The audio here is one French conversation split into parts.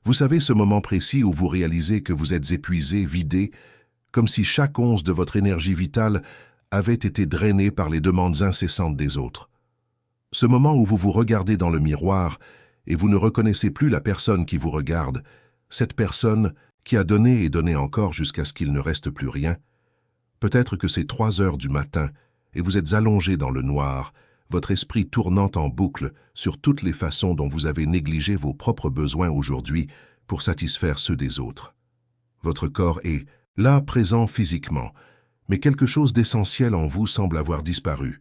Vous savez ce moment précis où vous réalisez que vous êtes épuisé, vidé, comme si chaque once de votre énergie vitale avait été drainé par les demandes incessantes des autres. Ce moment où vous vous regardez dans le miroir et vous ne reconnaissez plus la personne qui vous regarde, cette personne qui a donné et donné encore jusqu'à ce qu'il ne reste plus rien. Peut-être que c'est 3 heures du matin et vous êtes allongé dans le noir, votre esprit tournant en boucle sur toutes les façons dont vous avez négligé vos propres besoins aujourd'hui pour satisfaire ceux des autres. Votre corps est là, présent physiquement, mais quelque chose d'essentiel en vous semble avoir disparu.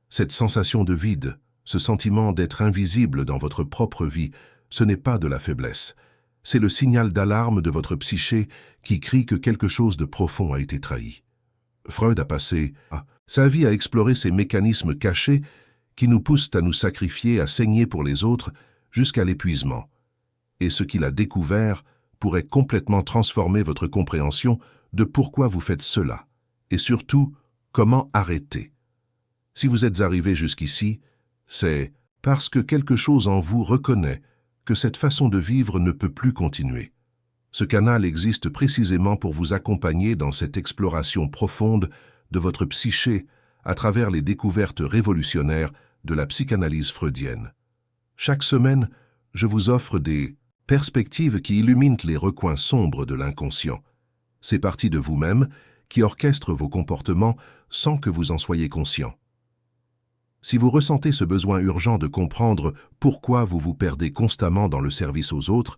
Cette sensation de vide, ce sentiment d'être invisible dans votre propre vie, ce n'est pas de la faiblesse. C'est le signal d'alarme de votre psyché qui crie que quelque chose de profond a été trahi. Freud a passé sa vie à explorer ces mécanismes cachés qui nous poussent à nous sacrifier, à saigner pour les autres, jusqu'à l'épuisement. Et ce qu'il a découvert pourrait complètement transformer votre compréhension de pourquoi vous faites cela, et surtout, comment arrêter. Si vous êtes arrivé jusqu'ici, c'est parce que quelque chose en vous reconnaît que cette façon de vivre ne peut plus continuer. Ce canal existe précisément pour vous accompagner dans cette exploration profonde de votre psyché à travers les découvertes révolutionnaires de la psychanalyse freudienne. Chaque semaine, je vous offre des perspectives qui illuminent les recoins sombres de l'inconscient. Ces parties de vous-même qui orchestrent vos comportements sans que vous en soyez conscient. Si vous ressentez ce besoin urgent de comprendre pourquoi vous vous perdez constamment dans le service aux autres,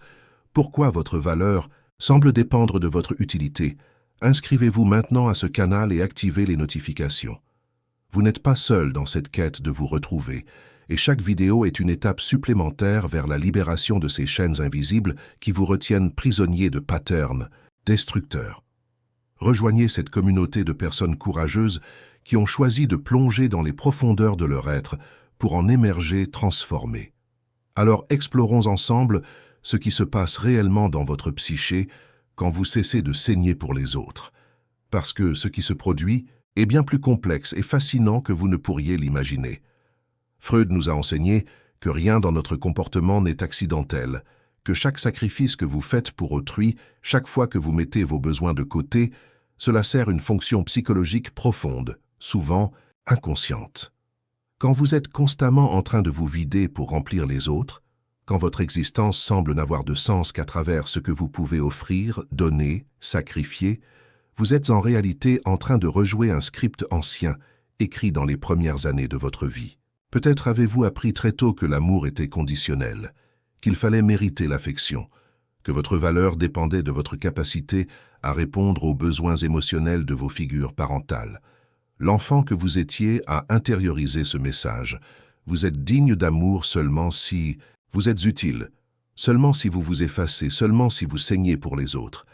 pourquoi votre valeur semble dépendre de votre utilité, inscrivez-vous maintenant à ce canal et activez les notifications. Vous n'êtes pas seul dans cette quête de vous retrouver, et chaque vidéo est une étape supplémentaire vers la libération de ces chaînes invisibles qui vous retiennent prisonnier de patterns destructeurs. Rejoignez cette communauté de personnes courageuses qui ont choisi de plonger dans les profondeurs de leur être pour en émerger transformés. Alors explorons ensemble ce qui se passe réellement dans votre psyché quand vous cessez de saigner pour les autres, parce que ce qui se produit est bien plus complexe et fascinant que vous ne pourriez l'imaginer. Freud nous a enseigné que rien dans notre comportement n'est accidentel, que chaque sacrifice que vous faites pour autrui, chaque fois que vous mettez vos besoins de côté, cela sert une fonction psychologique profonde, souvent inconsciente. Quand vous êtes constamment en train de vous vider pour remplir les autres, quand votre existence semble n'avoir de sens qu'à travers ce que vous pouvez offrir, donner, sacrifier, vous êtes en réalité en train de rejouer un script ancien, écrit dans les premières années de votre vie. Peut-être avez-vous appris très tôt que l'amour était conditionnel, qu'il fallait mériter l'affection, que votre valeur dépendait de votre capacité à répondre aux besoins émotionnels de vos figures parentales. L'enfant que vous étiez a intériorisé ce message. Vous êtes digne d'amour seulement si vous êtes utile, seulement si vous vous effacez, seulement si vous saignez pour les autres.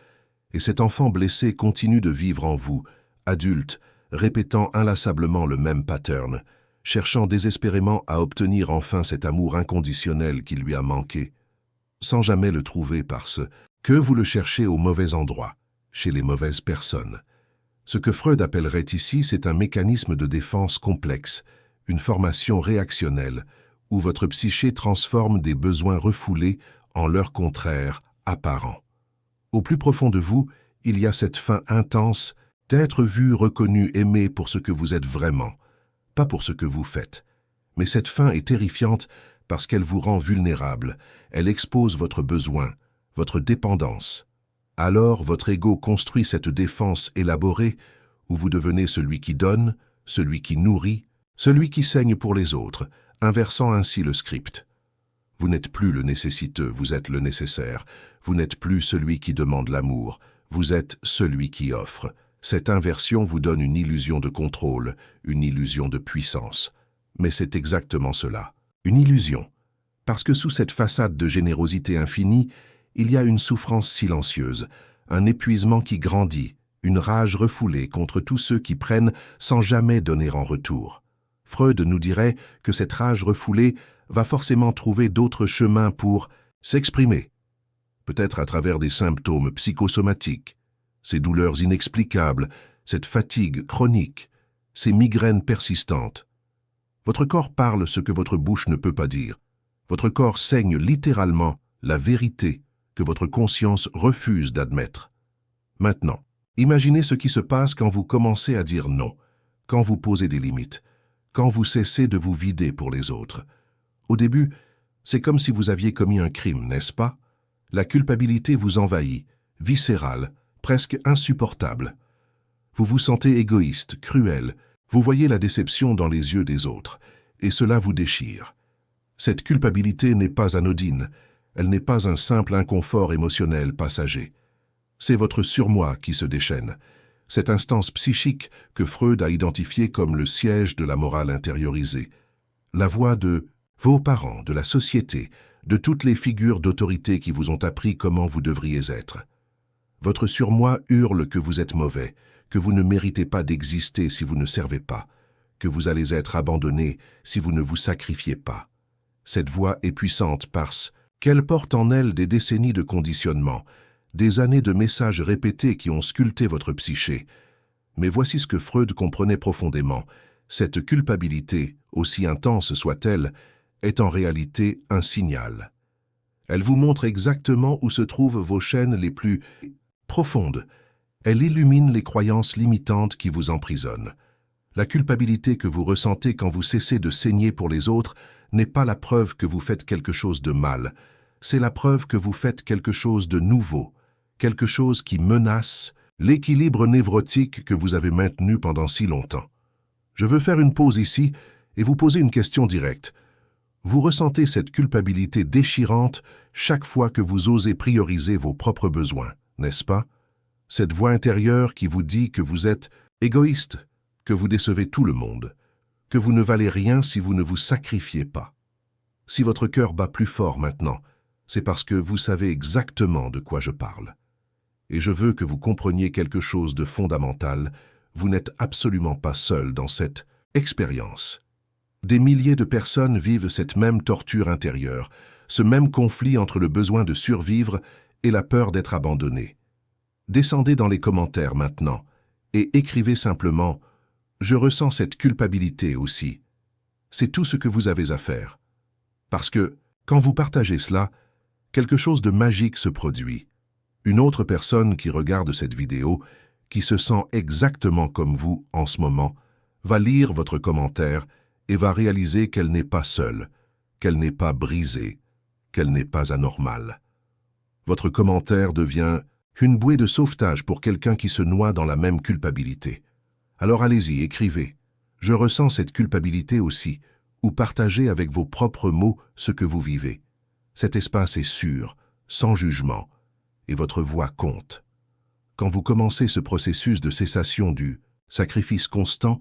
Et cet enfant blessé continue de vivre en vous, adulte, répétant inlassablement le même pattern, cherchant désespérément à obtenir enfin cet amour inconditionnel qui lui a manqué, sans jamais le trouver parce que vous le cherchez au mauvais endroit, chez les mauvaises personnes. Ce que Freud appellerait ici, c'est un mécanisme de défense complexe, une formation réactionnelle, où votre psyché transforme des besoins refoulés en leur contraire apparent. Au plus profond de vous, il y a cette faim intense d'être vu, reconnu, aimé pour ce que vous êtes vraiment, pas pour ce que vous faites. Mais cette faim est terrifiante parce qu'elle vous rend vulnérable, elle expose votre besoin, votre dépendance. Alors votre ego construit cette défense élaborée où vous devenez celui qui donne, celui qui nourrit, celui qui saigne pour les autres, inversant ainsi le script. Vous n'êtes plus le nécessiteux, vous êtes le nécessaire. Vous n'êtes plus celui qui demande l'amour, vous êtes celui qui offre. Cette inversion vous donne une illusion de contrôle, une illusion de puissance. Mais c'est exactement cela, une illusion. Parce que sous cette façade de générosité infinie, il y a une souffrance silencieuse, un épuisement qui grandit, une rage refoulée contre tous ceux qui prennent sans jamais donner en retour. Freud nous dirait que cette rage refoulée va forcément trouver d'autres chemins pour s'exprimer, peut-être à travers des symptômes psychosomatiques, ces douleurs inexplicables, cette fatigue chronique, ces migraines persistantes. Votre corps parle ce que votre bouche ne peut pas dire. Votre corps saigne littéralement la vérité que votre conscience refuse d'admettre. Maintenant, imaginez ce qui se passe quand vous commencez à dire non, quand vous posez des limites, quand vous cessez de vous vider pour les autres. Au début, c'est comme si vous aviez commis un crime, n'est-ce pas? La culpabilité vous envahit, viscérale, presque insupportable. Vous vous sentez égoïste, cruel, vous voyez la déception dans les yeux des autres, et cela vous déchire. Cette culpabilité n'est pas anodine, elle n'est pas un simple inconfort émotionnel passager. C'est votre surmoi qui se déchaîne, cette instance psychique que Freud a identifiée comme le siège de la morale intériorisée. La voix de vos parents, de la société, de toutes les figures d'autorité qui vous ont appris comment vous devriez être. Votre surmoi hurle que vous êtes mauvais, que vous ne méritez pas d'exister si vous ne servez pas, que vous allez être abandonné si vous ne vous sacrifiez pas. Cette voix est puissante parce qu'elle porte en elle des décennies de conditionnement, des années de messages répétés qui ont sculpté votre psyché. Mais voici ce que Freud comprenait profondément. Cette culpabilité, aussi intense soit-elle, est en réalité un signal. Elle vous montre exactement où se trouvent vos chaînes les plus profondes. Elle illumine les croyances limitantes qui vous emprisonnent. La culpabilité que vous ressentez quand vous cessez de saigner pour les autres n'est pas la preuve que vous faites quelque chose de mal, c'est la preuve que vous faites quelque chose de nouveau, quelque chose qui menace l'équilibre névrotique que vous avez maintenu pendant si longtemps. Je veux faire une pause ici et vous poser une question directe. Vous ressentez cette culpabilité déchirante chaque fois que vous osez prioriser vos propres besoins, n'est-ce pas? Cette voix intérieure qui vous dit que vous êtes égoïste, que vous décevez tout le monde, que vous ne valez rien si vous ne vous sacrifiez pas. Si votre cœur bat plus fort maintenant, c'est parce que vous savez exactement de quoi je parle. Et je veux que vous compreniez quelque chose de fondamental, vous n'êtes absolument pas seul dans cette expérience. Des milliers de personnes vivent cette même torture intérieure, ce même conflit entre le besoin de survivre et la peur d'être abandonné. Descendez dans les commentaires maintenant et écrivez simplement « Je ressens cette culpabilité aussi ». C'est tout ce que vous avez à faire. Parce que, quand vous partagez cela, quelque chose de magique se produit. Une autre personne qui regarde cette vidéo, qui se sent exactement comme vous en ce moment, va lire votre commentaire et va réaliser qu'elle n'est pas seule, qu'elle n'est pas brisée, qu'elle n'est pas anormale. Votre commentaire devient une bouée de sauvetage pour quelqu'un qui se noie dans la même culpabilité. Alors allez-y, écrivez. Je ressens cette culpabilité aussi, ou partagez avec vos propres mots ce que vous vivez. Cet espace est sûr, sans jugement, et votre voix compte. Quand vous commencez ce processus de cessation du sacrifice constant,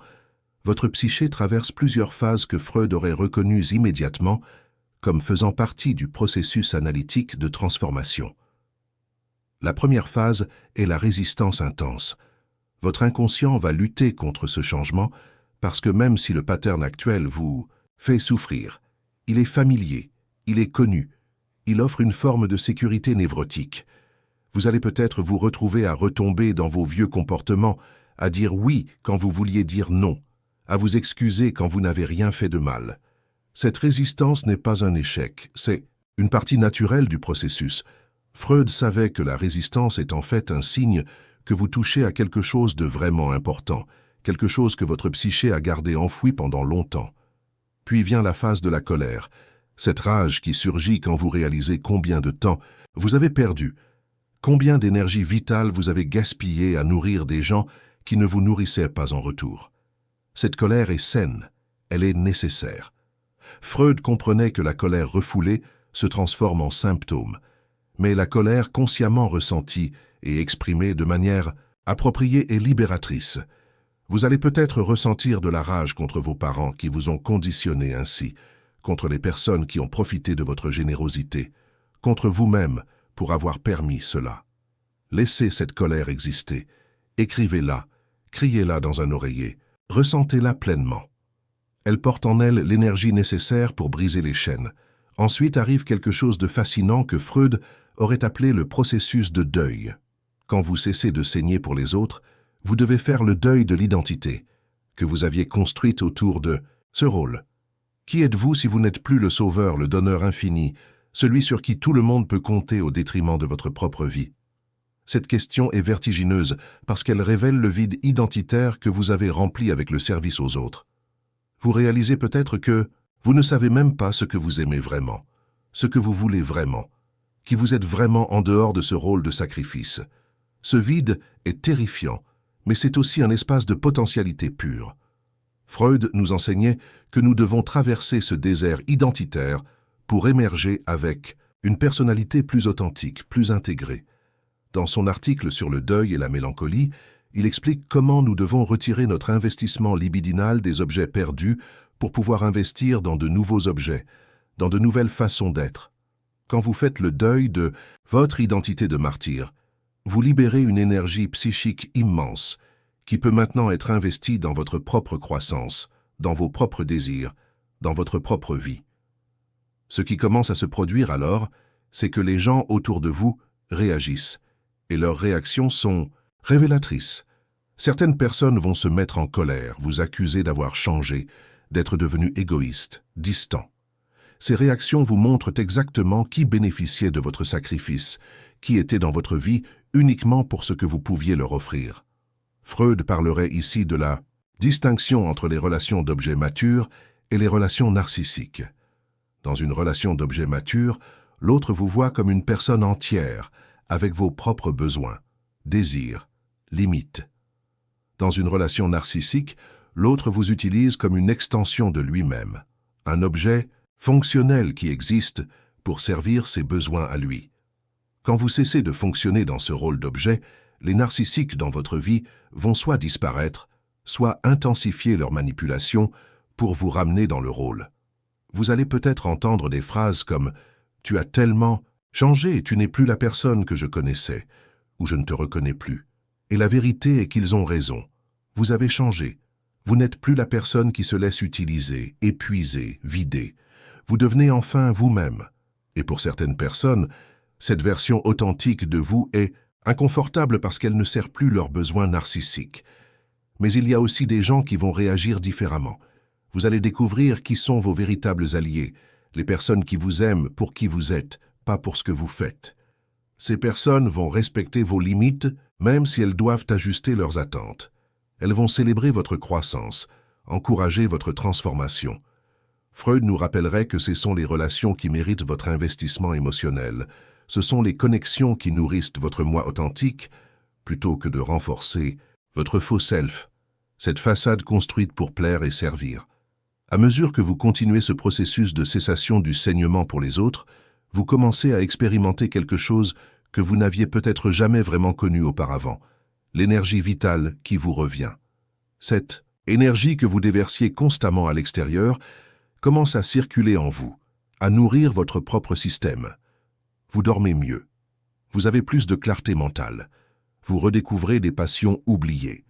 votre psyché traverse plusieurs phases que Freud aurait reconnues immédiatement comme faisant partie du processus analytique de transformation. La première phase est la résistance intense. Votre inconscient va lutter contre ce changement parce que même si le pattern actuel vous fait souffrir, il est familier, il est connu, il offre une forme de sécurité névrotique. Vous allez peut-être vous retrouver à retomber dans vos vieux comportements, à dire oui quand vous vouliez dire non, à vous excuser quand vous n'avez rien fait de mal. Cette résistance n'est pas un échec, c'est une partie naturelle du processus. Freud savait que la résistance est en fait un signe que vous touchez à quelque chose de vraiment important, quelque chose que votre psyché a gardé enfoui pendant longtemps. Puis vient la phase de la colère, cette rage qui surgit quand vous réalisez combien de temps vous avez perdu, combien d'énergie vitale vous avez gaspillé à nourrir des gens qui ne vous nourrissaient pas en retour. Cette colère est saine, elle est nécessaire. Freud comprenait que la colère refoulée se transforme en symptôme, mais la colère consciemment ressentie et exprimée de manière appropriée et libératrice. Vous allez peut-être ressentir de la rage contre vos parents qui vous ont conditionné ainsi, contre les personnes qui ont profité de votre générosité, contre vous-même pour avoir permis cela. Laissez cette colère exister, écrivez-la, criez-la dans un oreiller, ressentez-la pleinement. Elle porte en elle l'énergie nécessaire pour briser les chaînes. Ensuite arrive quelque chose de fascinant que Freud aurait appelé le processus de deuil. Quand vous cessez de saigner pour les autres, vous devez faire le deuil de l'identité que vous aviez construite autour de ce rôle. Qui êtes-vous si vous n'êtes plus le sauveur, le donneur infini, celui sur qui tout le monde peut compter au détriment de votre propre vie. Cette question est vertigineuse parce qu'elle révèle le vide identitaire que vous avez rempli avec le service aux autres. Vous réalisez peut-être que vous ne savez même pas ce que vous aimez vraiment, ce que vous voulez vraiment, qui vous êtes vraiment en dehors de ce rôle de sacrifice. Ce vide est terrifiant, mais c'est aussi un espace de potentialité pure. Freud nous enseignait que nous devons traverser ce désert identitaire pour émerger avec une personnalité plus authentique, plus intégrée. Dans son article sur le deuil et la mélancolie, il explique comment nous devons retirer notre investissement libidinal des objets perdus pour pouvoir investir dans de nouveaux objets, dans de nouvelles façons d'être. Quand vous faites le deuil de votre identité de martyr, vous libérez une énergie psychique immense qui peut maintenant être investie dans votre propre croissance, dans vos propres désirs, dans votre propre vie. Ce qui commence à se produire alors, c'est que les gens autour de vous réagissent, et leurs réactions sont révélatrices. Certaines personnes vont se mettre en colère, vous accuser d'avoir changé, d'être devenu égoïste, distant. Ces réactions vous montrent exactement qui bénéficiait de votre sacrifice, qui était dans votre vie uniquement pour ce que vous pouviez leur offrir. Freud parlerait ici de la distinction entre les relations d'objets matures et les relations narcissiques. Dans une relation d'objet mature, l'autre vous voit comme une personne entière, avec vos propres besoins, désirs, limites. Dans une relation narcissique, l'autre vous utilise comme une extension de lui-même, un objet fonctionnel qui existe pour servir ses besoins à lui. Quand vous cessez de fonctionner dans ce rôle d'objet, les narcissiques dans votre vie vont soit disparaître, soit intensifier leur manipulation pour vous ramener dans le rôle. Vous allez peut-être entendre des phrases comme « Tu as tellement changé, tu n'es plus la personne que je connaissais » ou « Je ne te reconnais plus ». Et la vérité est qu'ils ont raison. Vous avez changé. Vous n'êtes plus la personne qui se laisse utiliser, épuiser, vider. Vous devenez enfin vous-même. Et pour certaines personnes, cette version authentique de vous est inconfortable parce qu'elle ne sert plus leurs besoins narcissiques. Mais il y a aussi des gens qui vont réagir différemment. Vous allez découvrir qui sont vos véritables alliés, les personnes qui vous aiment pour qui vous êtes, pas pour ce que vous faites. Ces personnes vont respecter vos limites, même si elles doivent ajuster leurs attentes. Elles vont célébrer votre croissance, encourager votre transformation. Freud nous rappellerait que ce sont les relations qui méritent votre investissement émotionnel. Ce sont les connexions qui nourrissent votre moi authentique, plutôt que de renforcer votre faux self, cette façade construite pour plaire et servir. À mesure que vous continuez ce processus de cessation du saignement pour les autres, vous commencez à expérimenter quelque chose que vous n'aviez peut-être jamais vraiment connu auparavant, l'énergie vitale qui vous revient. Cette énergie que vous déversiez constamment à l'extérieur commence à circuler en vous, à nourrir votre propre système. Vous dormez mieux. Vous avez plus de clarté mentale. Vous redécouvrez des passions oubliées.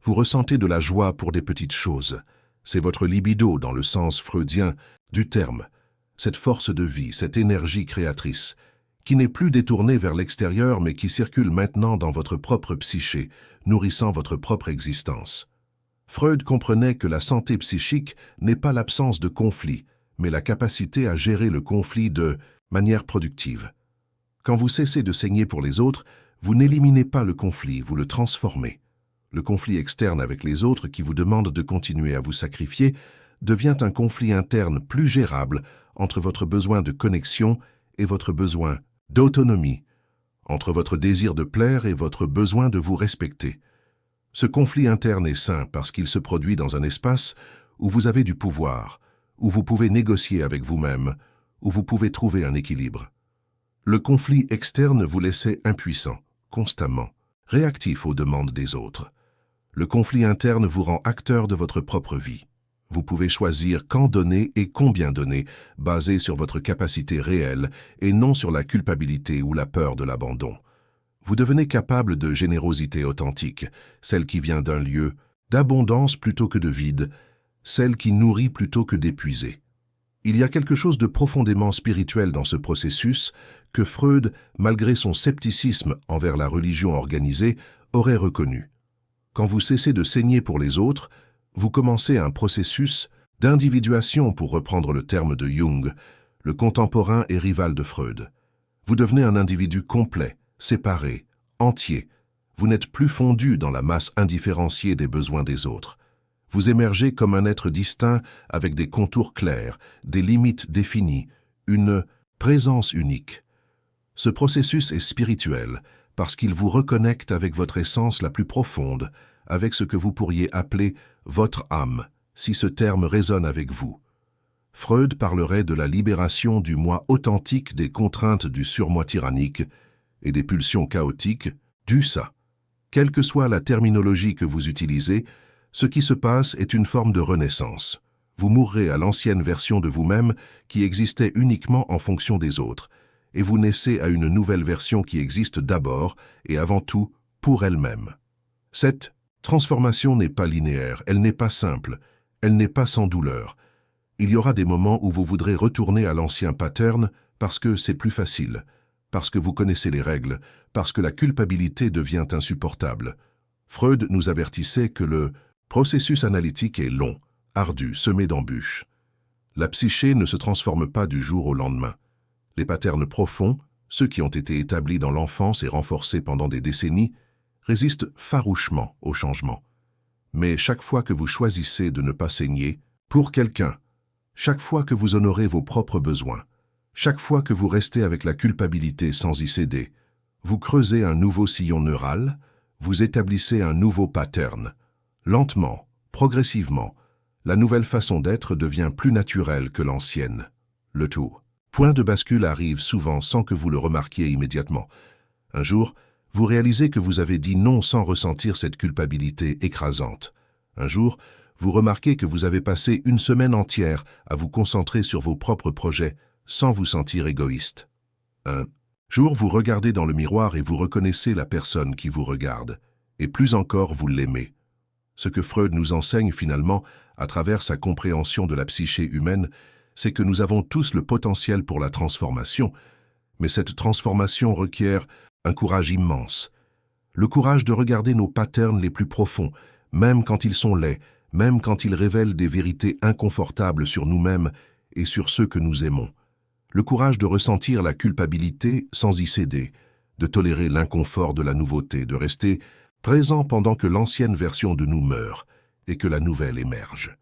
Vous ressentez de la joie pour des petites choses. C'est votre libido dans le sens freudien du terme, cette force de vie, cette énergie créatrice, qui n'est plus détournée vers l'extérieur mais qui circule maintenant dans votre propre psyché, nourrissant votre propre existence. Freud comprenait que la santé psychique n'est pas l'absence de conflit, mais la capacité à gérer le conflit de manière productive. Quand vous cessez de saigner pour les autres, vous n'éliminez pas le conflit, vous le transformez. Le conflit externe avec les autres qui vous demande de continuer à vous sacrifier devient un conflit interne plus gérable entre votre besoin de connexion et votre besoin d'autonomie, entre votre désir de plaire et votre besoin de vous respecter. Ce conflit interne est sain parce qu'il se produit dans un espace où vous avez du pouvoir, où vous pouvez négocier avec vous-même, où vous pouvez trouver un équilibre. Le conflit externe vous laissait impuissant, constamment, réactif aux demandes des autres. Le conflit interne vous rend acteur de votre propre vie. Vous pouvez choisir quand donner et combien donner, basé sur votre capacité réelle et non sur la culpabilité ou la peur de l'abandon. Vous devenez capable de générosité authentique, celle qui vient d'un lieu d'abondance plutôt que de vide, celle qui nourrit plutôt que d'épuiser. Il y a quelque chose de profondément spirituel dans ce processus que Freud, malgré son scepticisme envers la religion organisée, aurait reconnu. Quand vous cessez de saigner pour les autres, vous commencez un processus d'individuation, pour reprendre le terme de Jung, le contemporain et rival de Freud. Vous devenez un individu complet, séparé, entier. Vous n'êtes plus fondu dans la masse indifférenciée des besoins des autres. Vous émergez comme un être distinct avec des contours clairs, des limites définies, une présence unique. Ce processus est spirituel parce qu'il vous reconnecte avec votre essence la plus profonde, avec ce que vous pourriez appeler votre âme, si ce terme résonne avec vous. Freud parlerait de la libération du moi authentique des contraintes du surmoi tyrannique et des pulsions chaotiques du ça. Quelle que soit la terminologie que vous utilisez, ce qui se passe est une forme de renaissance. Vous mourrez à l'ancienne version de vous-même qui existait uniquement en fonction des autres, et vous naissez à une nouvelle version qui existe d'abord et avant tout pour elle-même. Cette transformation n'est pas linéaire, elle n'est pas simple, elle n'est pas sans douleur. Il y aura des moments où vous voudrez retourner à l'ancien pattern parce que c'est plus facile, parce que vous connaissez les règles, parce que la culpabilité devient insupportable. Freud nous avertissait que le processus analytique est long, ardu, semé d'embûches. La psyché ne se transforme pas du jour au lendemain. Les patterns profonds, ceux qui ont été établis dans l'enfance et renforcés pendant des décennies, résistent farouchement au changement. Mais chaque fois que vous choisissez de ne pas saigner pour quelqu'un, chaque fois que vous honorez vos propres besoins, chaque fois que vous restez avec la culpabilité sans y céder, vous creusez un nouveau sillon neural, vous établissez un nouveau pattern. Lentement, progressivement, la nouvelle façon d'être devient plus naturelle que l'ancienne. Le tout. Point de bascule arrive souvent sans que vous le remarquiez immédiatement. Un jour, vous réalisez que vous avez dit non sans ressentir cette culpabilité écrasante. Un jour, vous remarquez que vous avez passé une semaine entière à vous concentrer sur vos propres projets sans vous sentir égoïste. Un jour, vous regardez dans le miroir et vous reconnaissez la personne qui vous regarde, et plus encore, vous l'aimez. Ce que Freud nous enseigne finalement, à travers sa compréhension de la psyché humaine, c'est que nous avons tous le potentiel pour la transformation, mais cette transformation requiert un courage immense. Le courage de regarder nos patterns les plus profonds, même quand ils sont laids, même quand ils révèlent des vérités inconfortables sur nous-mêmes et sur ceux que nous aimons. Le courage de ressentir la culpabilité sans y céder, de tolérer l'inconfort de la nouveauté, de rester présent pendant que l'ancienne version de nous meurt et que la nouvelle émerge.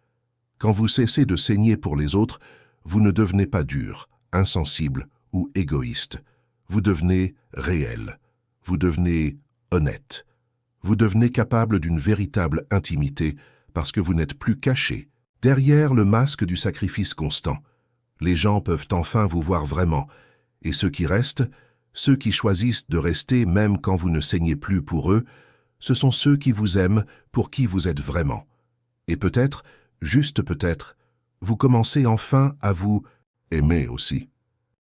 Quand vous cessez de saigner pour les autres, vous ne devenez pas dur, insensible ou égoïste. Vous devenez réel, vous devenez honnête, vous devenez capable d'une véritable intimité parce que vous n'êtes plus caché derrière le masque du sacrifice constant. Les gens peuvent enfin vous voir vraiment, et ceux qui restent, ceux qui choisissent de rester même quand vous ne saignez plus pour eux, ce sont ceux qui vous aiment pour qui vous êtes vraiment. Et peut-être, juste peut-être, vous commencez enfin à vous aimer aussi.